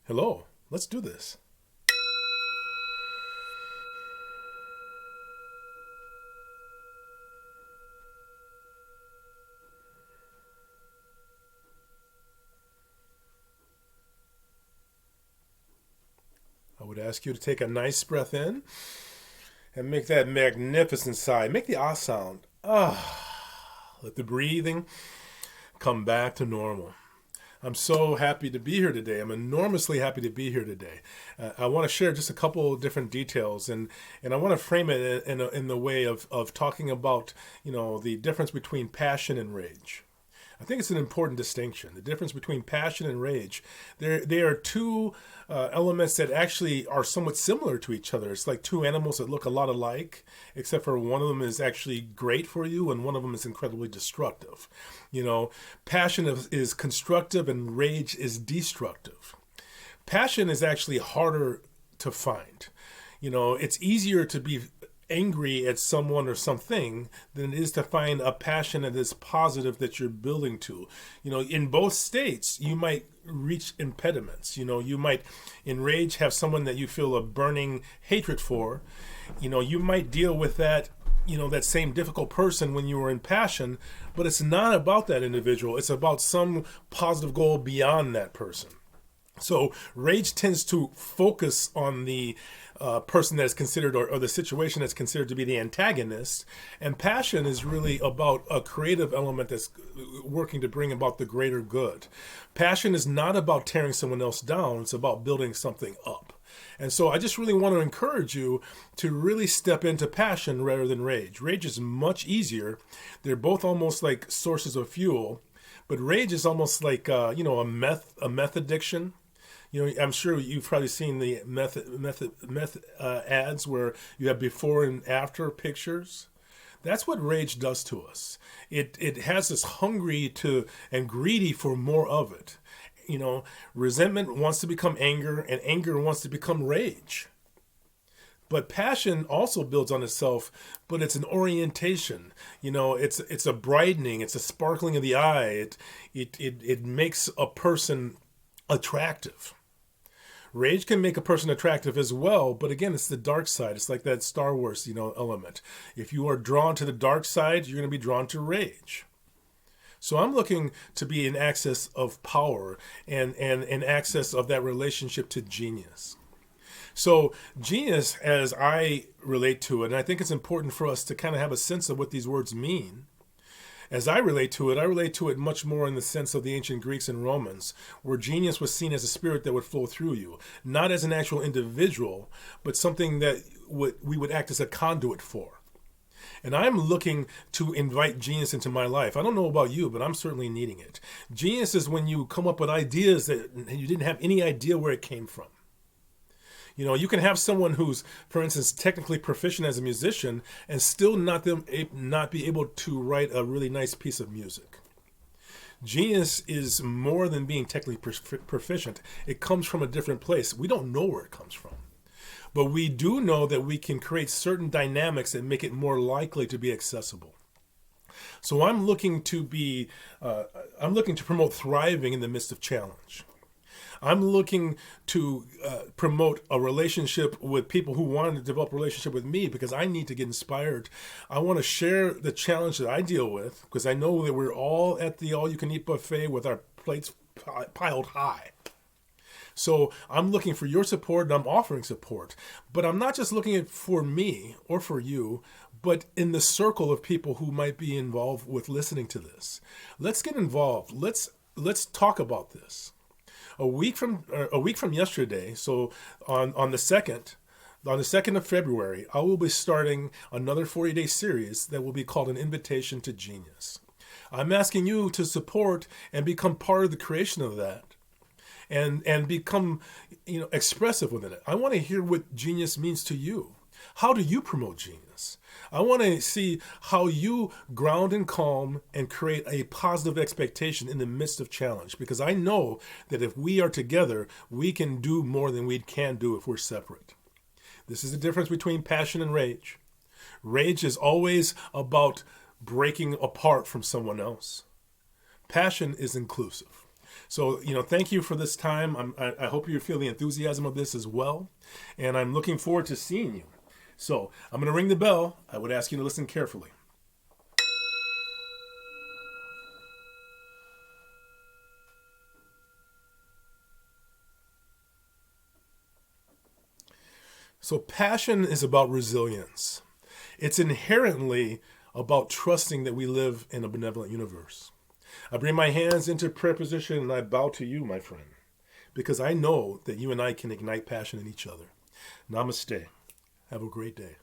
Hello, let's do this. I would ask you to take a nice breath in and make that magnificent sigh. Make the ah sound. Ah. Let the breathing come back to normal. I'm so happy to be here today. I'm enormously happy to be here today. I want to share just a couple of different details, and I want to frame it in the way of talking about the difference between passion and rage. I think it's an important distinction. The difference between passion and rage. They are two elements that actually are somewhat similar to each other. It's like two animals that look a lot alike, except for one of them is actually great for you and one of them is incredibly destructive. Passion is constructive and rage is destructive. Passion is actually harder to find. It's easier to be angry at someone or something than it is to find a passion that is positive that you're building to. In both states, you might reach impediments. You might, in rage, have someone that you feel a burning hatred for. You might deal with that. That same difficult person when you were in passion, but it's not about that individual. It's about some positive goal beyond that person. So rage tends to focus on the person that is considered, or the situation that's considered to be the antagonist. And passion is really about a creative element that's working to bring about the greater good. Passion is not about tearing someone else down. It's about building something up. And so I just really want to encourage you to really step into passion rather than rage. Rage is much easier. They're both almost like sources of fuel, but rage is almost like a meth addiction. I'm sure you've probably seen the meth ads where you have before and after pictures. That's what rage does to us. It has us hungry to and greedy for more of it. Resentment wants to become anger, and anger wants to become rage. But passion also builds on itself, but it's an orientation. It's a brightening, it's a sparkling of the eye. It makes a person attractive. Rage can make a person attractive as well, but again, it's the dark side. It's like that Star Wars, element. If you are drawn to the dark side, you're going to be drawn to rage. So I'm looking to be in access of power and in access of that relationship to genius. So genius, as I relate to it, and I think it's important for us to kind of have a sense of what these words mean. As I relate to it much more in the sense of the ancient Greeks and Romans, where genius was seen as a spirit that would flow through you, not as an actual individual, but something that we would act as a conduit for. And I'm looking to invite genius into my life. I don't know about you, but I'm certainly needing it. Genius is when you come up with ideas that you didn't have any idea where it came from. You can have someone who's, for instance, technically proficient as a musician and still not be able to write a really nice piece of music. Genius is more than being technically proficient. It comes from a different place. We don't know where it comes from. But we do know that we can create certain dynamics that make it more likely to be accessible. So I'm looking to promote thriving in the midst of challenge. I'm looking to promote a relationship with people who want to develop a relationship with me because I need to get inspired. I want to share the challenge that I deal with because I know that we're all at the all-you-can-eat buffet with our plates piled high. So I'm looking for your support and I'm offering support. But I'm not just looking for me or for you, but in the circle of people who might be involved with listening to this. Let's get involved. Let's talk about this. A week from yesterday, so on the 2nd of February, I will be starting another 40-day series that will be called An Invitation to Genius. I'm asking you to support and become part of the creation of that and become expressive within it. I want to hear what genius means to you. How do you promote genius? I want to see how you ground and calm and create a positive expectation in the midst of challenge, because I know that if we are together, we can do more than we can do if we're separate. This is the difference between passion and rage. Rage is always about breaking apart from someone else. Passion is inclusive. So, thank you for this time. I hope you feel the enthusiasm of this as well. And I'm looking forward to seeing you. So, I'm going to ring the bell. I would ask you to listen carefully. So, passion is about resilience. It's inherently about trusting that we live in a benevolent universe. I bring my hands into prayer position and I bow to you, my friend, because I know that you and I can ignite passion in each other. Namaste. Have a great day.